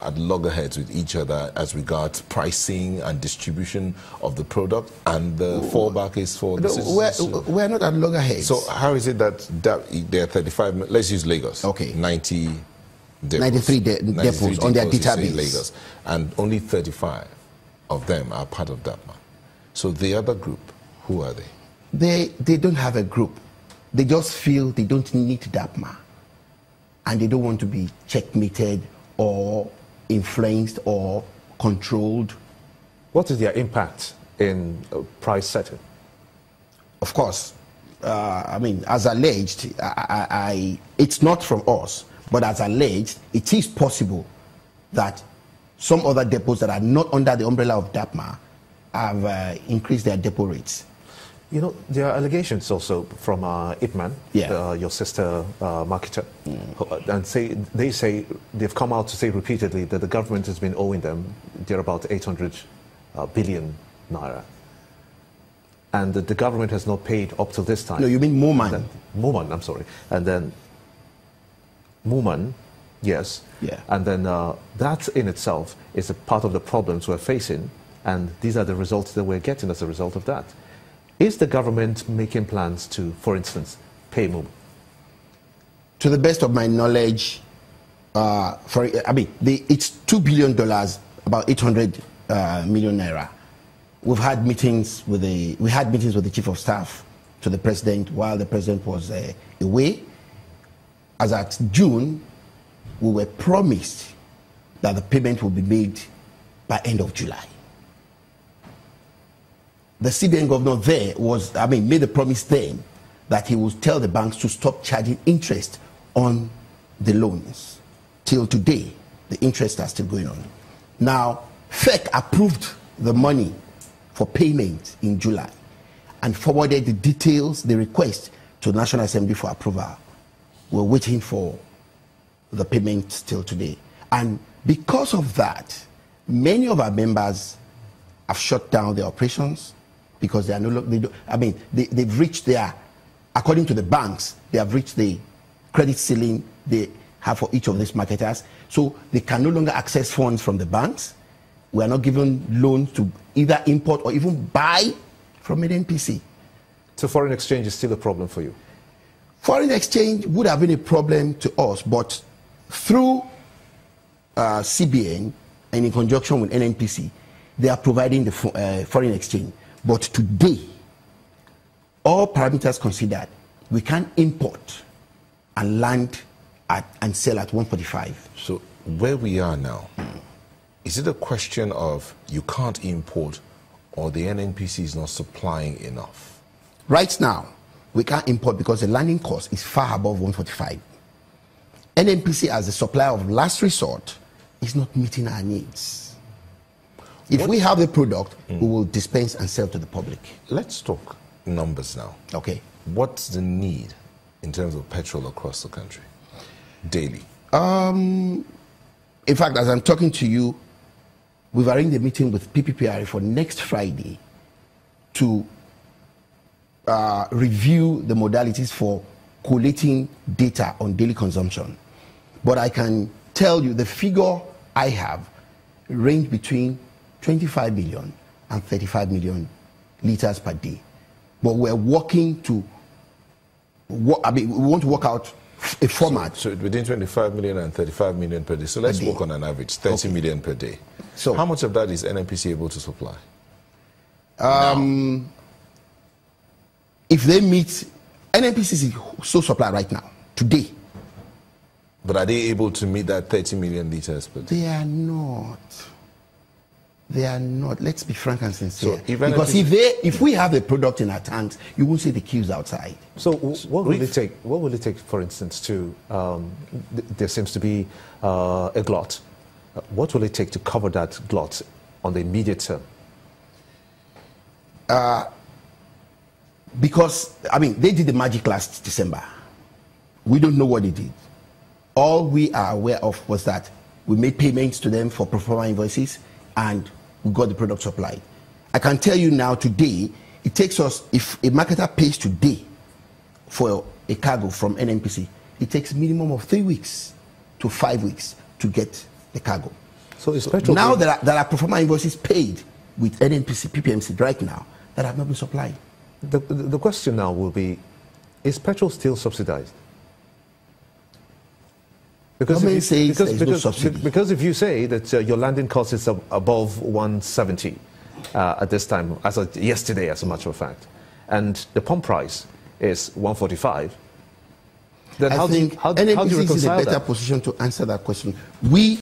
at loggerheads with each other as regards pricing and distribution of the product, and the fallback is for the citizens? We're not at loggerheads. So how is it that there are 35, let's use Lagos, okay, 90 depots, 93 depots on their database. Lagos, and only 35 of them are part of DAPMAN. So the other group, who are they? They don't have a group. They just feel they don't need DAPMAN, and they don't want to be checkmated or influenced or controlled. What is their impact in price setting? Of course, I mean, as alleged, it's not from us, but as alleged, it is possible that some other depots that are not under the umbrella of DAPMAN have increased their depot rates. You know, there are allegations also from DAPMAN, your sister marketer, and they say they've come out to say repeatedly that the government has been owing them, they're about 800 billion naira, and that the government has not paid up till this time. No, you mean Moman? Moman, I'm sorry, and then Moman, yes, yeah, and then that in itself is a part of the problems we're facing, and these are the results that we're getting as a result of that. Is the government making plans to, for instance, pay Moman? To the best of my knowledge, it's $2 billion, about 800 million naira. We've had meetings with the chief of staff to the president while the president was away. As at June, we were promised that the payment will be made by end of July. The CBN governor there made a promise then that he would tell the banks to stop charging interest on the loans. Till today, the interests are still going on. Now, FEC approved the money for payment in July and forwarded the details, the request, to the National Assembly for approval. We're waiting for the payment still today. And because of that, many of our members have shut down their operations, because they are no longer, they've reached according to the banks, they have reached the credit ceiling they have for each of these marketers. So they can no longer access funds from the banks. We are not given loans to either import or even buy from NNPC. So foreign exchange is still a problem for you? Foreign exchange would have been a problem to us, but through CBN and in conjunction with NNPC, they are providing the foreign exchange. But today, all parameters considered, we can import and land and sell at 145. So where we are now, is it a question of you can't import, or the NNPC is not supplying enough? Right now, we can't import because the landing cost is far above 145. NNPC, as a supplier of last resort, is not meeting our needs. If we have the product, we will dispense and sell to the public. Let's talk numbers now. Okay. What's the need in terms of petrol across the country daily? In fact, as I'm talking to you, we've arranged a meeting with PPPRA for next Friday to review the modalities for collating data on daily consumption. But I can tell you the figure I have range between 25 million and 35 million liters per day. But we're working to, we want to work out a format. So within 25 million and 35 million per day. So let's work on an average, 30 million per day. So how much of that is NNPC able to supply? If they meet, NNPC is so supply right now, today. But are they able to meet that 30 million liters per day? They are not. They are not. Let's be frank and sincere. So because if we have a product in our tanks, you won't see the queues outside. So what will it take? What will it take, for instance, to there seems to be a glut. What will it take to cover that glut on the immediate term? Because they did the magic last December. We don't know what they did. All we are aware of was that we made payments to them for pro forma invoices, and we got the product supplied. I can tell you now, today, it takes us, if a marketer pays today for a cargo from NNPC, it takes minimum of 3 weeks to 5 weeks to get the cargo. So is petrol now there are pro forma invoices paid with NNPC, PPMC right now that have not been supplied. The question now will be, is petrol still subsidized? Because Government says there is no subsidy. Because if you say that your landing cost is above 170 at this time, as of yesterday, as a matter of fact, and the pump price is 145, then I think NNPC is in a better that? position to answer that question. We